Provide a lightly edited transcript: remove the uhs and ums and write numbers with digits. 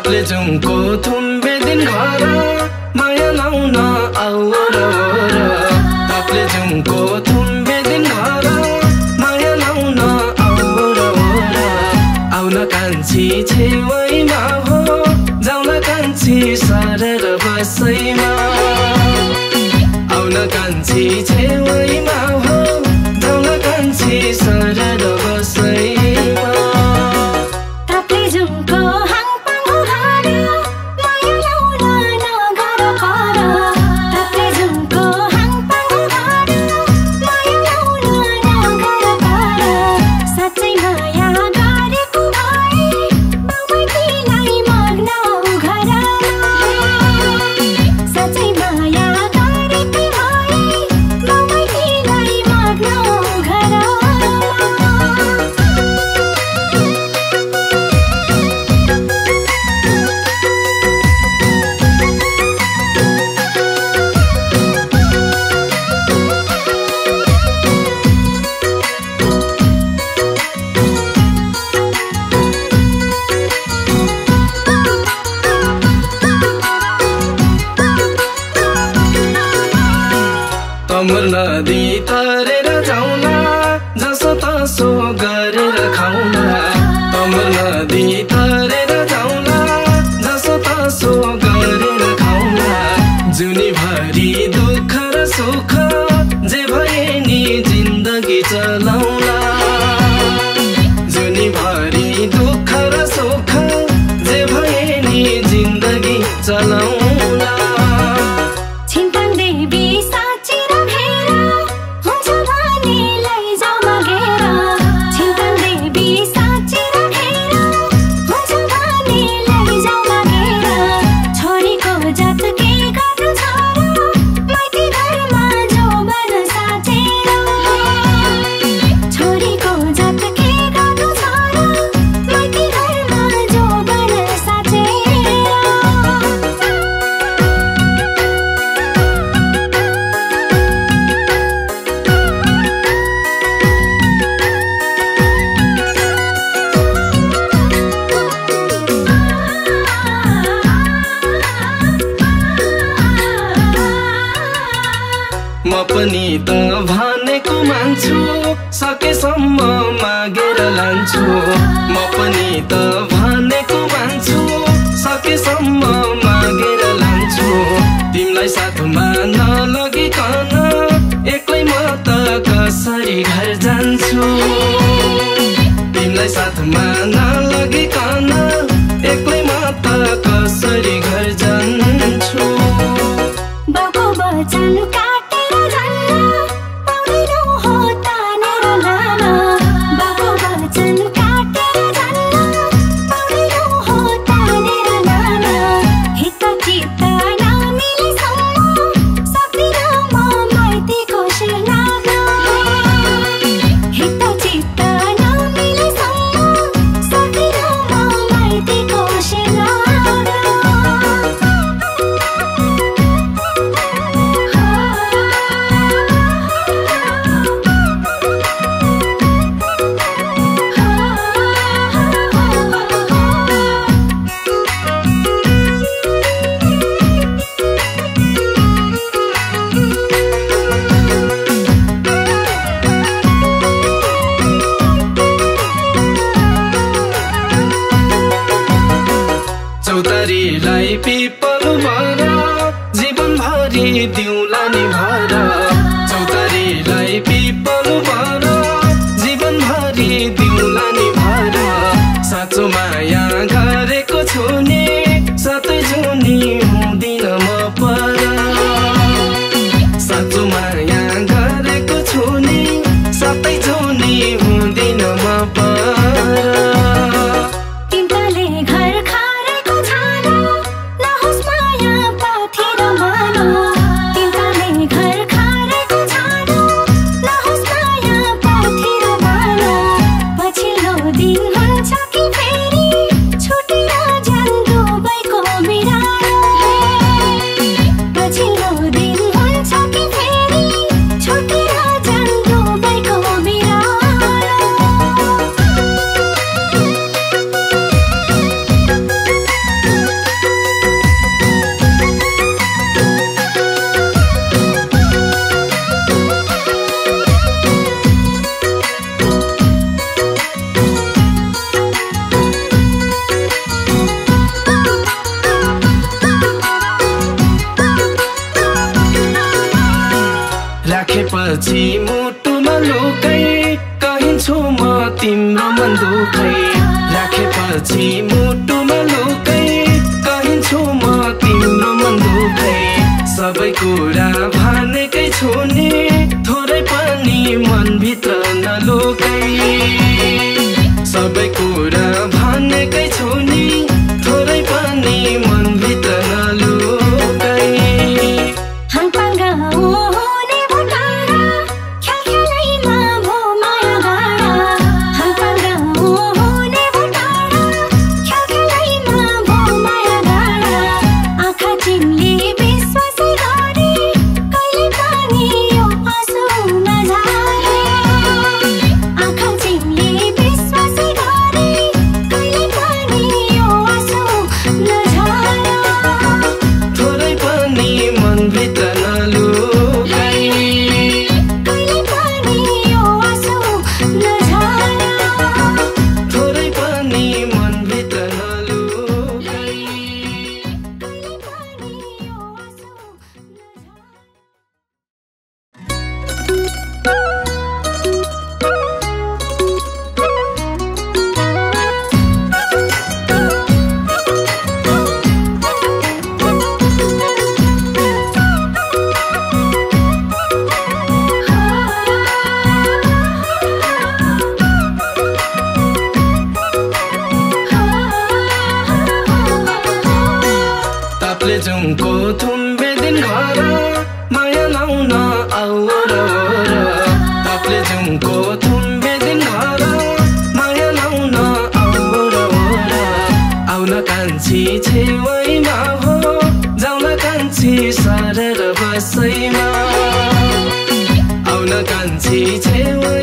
ताप्लेजुङको थुम्बे दिन घर माया लाउन आऊ र ताप्लेजुङको थुम्बे दिन घर माया लाउन आऊ र आउन कान्छी छेउमा हो जाउन कान्छी सरर बसैमा आउन कान्छी छेउमा हो जाउन कान्छी सरर बसैमा ताप्लेजुङको हाङपाङ घर माया लाउन नगर पर ताप्लेजुङको हाङपाङ घर माया लाउन नगर पर साँच्चै माया गरेको भए बाबैलाई मग्न घरमा साँच्चै माया गरेको भए बाबैलाई मग्न घरमा तमुर नदी तरेर जाउला जसो तसो गरेर खाउला तमुर नदी तरेर जाउला जसो तसो गरेर खाउला जुनी भरि दुःख र सुख जे भए नि जिन्दगी चलाउला जुनी भरि दुःख र सुख जे भए नि जिन्दगी चलाउला छिन्ताङ देवी साँचेर भेर हुन्छ भने लैजाऊ मागेर छिन्ताङ देवी साँचेर भेर हुन्छ भने लैजाऊ मागेर छोरीको जात के गर्नु छ र माइती घरमा जोबन साँचेर छोरीको जात के गर्नु छ र माइती घरमा जोबन साँचेर म पनि त भनेको मान्छु सकेसम्म मागेर लान्छु म पनि त भनेको मान्छु सकेसम्म मागेर लान्छु तिमीलाई साथमा नलगिकन एक्लै म त कसरी घर जान्छु तिमीलाई साथमा नलगिकन एक्लै म त कसरी घर जान्छु बाबु वचन काटेर जान्न पाउँदैनौ हो तानेर लान बाबु वचन काटेर जान्न पाउँदैनौ हो तानेर लान हित चित्त नमिलेसम्म सक्दिनँ म माइतीको शिर नाग्न हित चित्त नमिलेसम्म सक्दिनँ म माइतीको शिर नाग्न चौतारीलाई पिपल भर जीवनभरि दिउँला नि भर चौतारीलाई पिपल भर जीवनभरि दिउँला नि भर साँचो माया गरेको छु नि सातै जुनी हुँदिन म पर साँचो माया गरेको छु नि सातै जुनी हुँदिन म पर तिमीले घर खारेको छाना नहोस् दुखै राखेपछि मुटुमा लुकै कहिन्छु म तिम्रो मन दुखै सबै कुरा भनेकै छु नि थोरै पनि मनभित्र नलुकै सबै कुरा भनेकै छु नि थोरै पनि मनभित्र नलुकै जुनको थुम्बे दिन घर माया लाउन आउ र तापले जुनको थुम्बे दिन घर माया लाउन आउ र आउन कान्छी छेउमा हो जाउन कान्छी सरर बसैमा आउन कान्छी छेउ